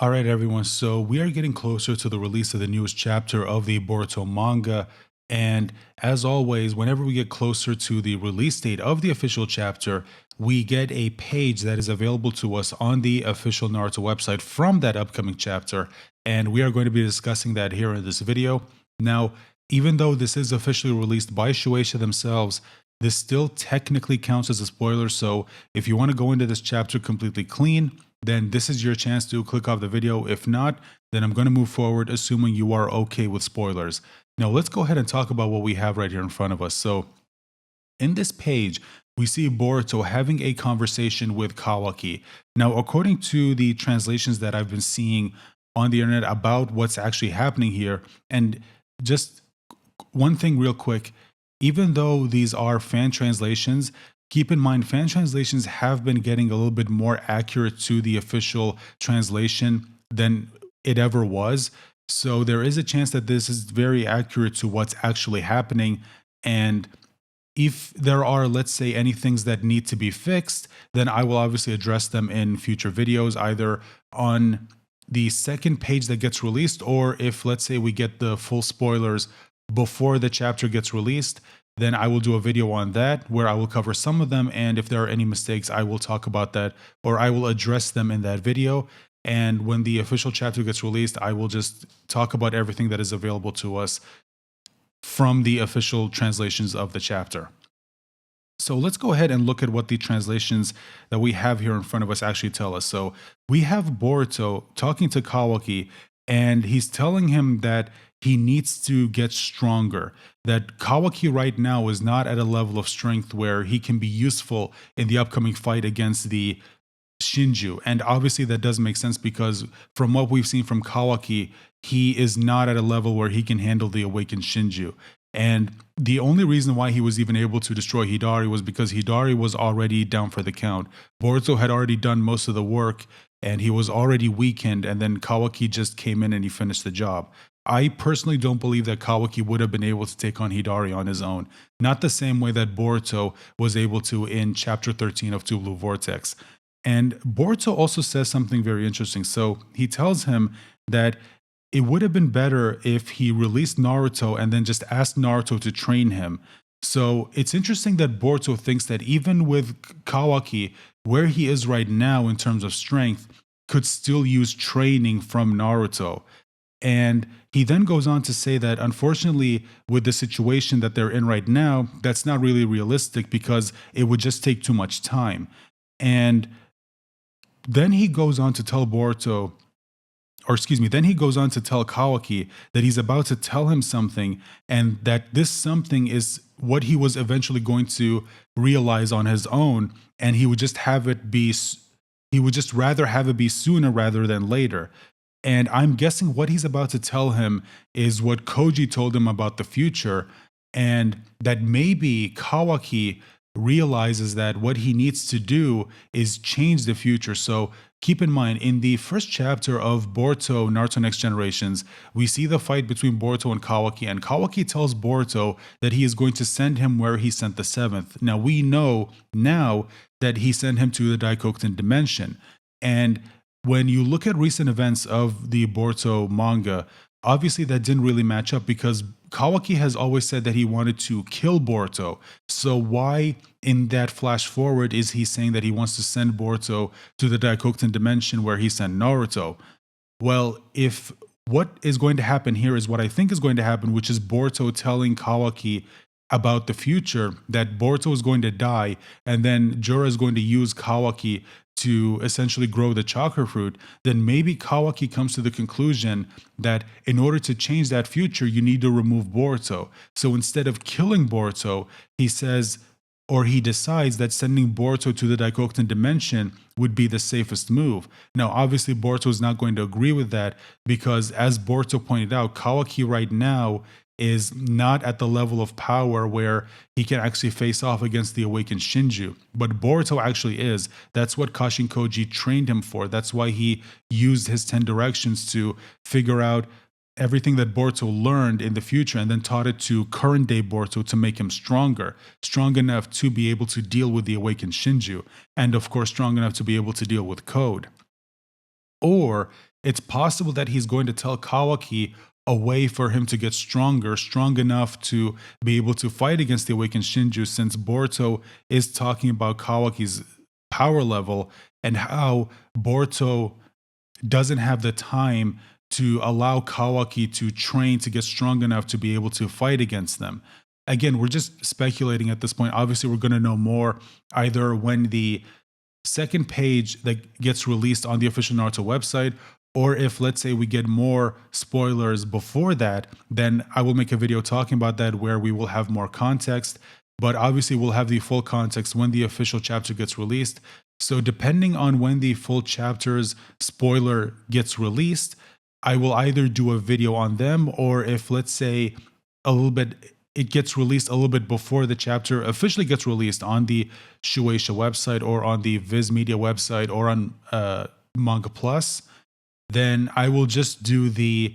All right, everyone. So we are getting closer to the release of the newest chapter of the Boruto manga. And as always, whenever we get closer to the release date of the official chapter, we get a page that is available to us on the official Naruto website from that upcoming chapter. And we are going to be discussing that here in this video. Now, even though this is officially released by Shueisha themselves, this still technically counts as a spoiler. So if you want to go into this chapter completely clean, then this is your chance to click off the video. If not, then I'm going to move forward, assuming you are okay with spoilers. Now, let's go ahead and talk about what we have right here in front of us. So, in this page, we see Boruto having a conversation with Kawaki. Now, according to the translations that I've been seeing on the internet about what's actually happening here, and just one thing real quick, even though these are fan translations, keep in mind fan translations have been getting a little bit more accurate to the official translation than it ever was. So there is a chance that this is very accurate to what's actually happening. And if there are, let's say, any things that need to be fixed, then I will obviously address them in future videos, either on the second page that gets released, or if, let's say, we get the full spoilers before the chapter gets released, then I will do a video on that where I will cover some of them. And if there are any mistakes, I will talk about that, or I will address them in that video. And when the official chapter gets released, I will just talk about everything that is available to us from the official translations of the chapter. So let's go ahead and look at what the translations that we have here in front of us actually tell us. So we have Boruto talking to Kawaki, and he's telling him that he needs to get stronger, that Kawaki right now is not at a level of strength where he can be useful in the upcoming fight against the Shinju. And obviously that does make sense because from what we've seen from Kawaki, he is not at a level where he can handle the awakened Shinju. And the only reason why he was even able to destroy Hidari was because Hidari was already down for the count. Boruto had already done most of the work and he was already weakened, and then Kawaki just came in and he finished the job. I personally don't believe that Kawaki would have been able to take on Hidari on his own. Not the same way that Boruto was able to in chapter 13 of Two Blue Vortex. And Boruto also says something very interesting. So he tells him that it would have been better if he released Naruto and then just asked Naruto to train him. So it's interesting that Boruto thinks that even with Kawaki, where he is right now in terms of strength, could still use training from Naruto. And he then goes on to say that unfortunately, with the situation that they're in right now, that's not really realistic because it would just take too much time. And then he goes on to tell Boruto, or excuse me, then he goes on to tell Kawaki that he's about to tell him something, and that this something is what he was eventually going to realize on his own, and he would just rather have it be sooner rather than later. And I'm guessing what he's about to tell him is what Koji told him about the future, and that maybe Kawaki realizes that what he needs to do is change the future. So keep in mind, in the first chapter of Boruto Naruto Next Generations, we see the fight between Boruto and Kawaki tells Boruto that he is going to send him where he sent the seventh. Now, we know now that he sent him to the Daikokunin dimension. And when you look at recent events of the Boruto manga, obviously that didn't really match up because Kawaki has always said that he wanted to kill Boruto. So why in that flash forward is he saying that he wants to send Boruto to the Daikokunin dimension where he sent Naruto? Well, if what is going to happen here is what I think is going to happen, which is Boruto telling Kawaki about the future, that Boruto is going to die, and then Jura is going to use Kawaki to essentially grow the chakra fruit, then maybe Kawaki comes to the conclusion that in order to change that future, you need to remove Boruto. So instead of killing Boruto, he says, or he decides that sending Boruto to the Daikokunin dimension would be the safest move. Now, obviously, Boruto is not going to agree with that because, as Boruto pointed out, Kawaki right now is not at the level of power where he can actually face off against the awakened Shinju. But Boruto actually is. That's what Kashin Koji trained him for. That's why he used his 10 directions to figure out everything that Boruto learned in the future and then taught it to current day Boruto to make him stronger, strong enough to be able to deal with the awakened Shinju, and of course strong enough to be able to deal with Code. Or it's possible that he's going to tell Kawaki a way for him to get stronger, strong enough to be able to fight against the awakened Shinju, since Boruto is talking about Kawaki's power level and how Boruto doesn't have the time to allow Kawaki to train to get strong enough to be able to fight against them. Again, we're just speculating at this point. Obviously, we're going to know more either when the second page that gets released on the official Naruto website, or if, let's say, we get more spoilers before that, then I will make a video talking about that where we will have more context. But obviously, we'll have the full context when the official chapter gets released. So depending on when the full chapter's spoiler gets released, I will either do a video on them, or if, let's say, a little bit, it gets released a little bit before the chapter officially gets released on the Shueisha website or on the Viz Media website or on Manga Plus, then I will just do the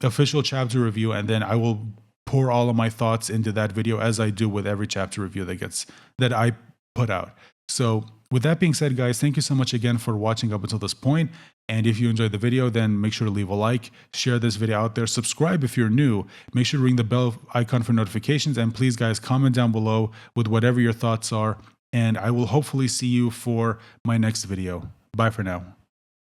official chapter review, and then I will pour all of my thoughts into that video, as I do with every chapter review that I put out. So with that being said, guys, thank you so much again for watching up until this point. And if you enjoyed the video, then make sure to leave a like, share this video out there, subscribe if you're new, make sure to ring the bell icon for notifications, and please, guys, comment down below with whatever your thoughts are, and I will hopefully see you for my next video. Bye for now.